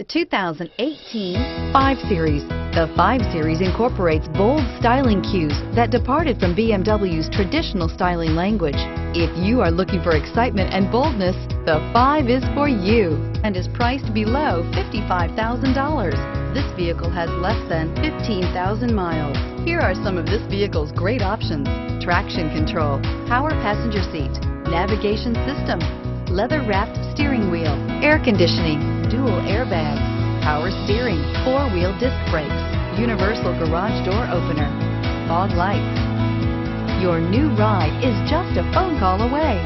2018 5 Series. The 5 Series incorporates bold styling cues that departed from BMW's traditional styling language. If you are looking for excitement and boldness, the 5 is for you and is priced below $55,000. This vehicle has less than 15,000 miles. Here are some of this vehicle's great options: traction control, power passenger seat, navigation system, leather-wrapped steering wheel, air conditioning, dual airbags, power steering, 4-wheel disc brakes, universal garage door opener, fog lights. Your new ride is just a phone call away.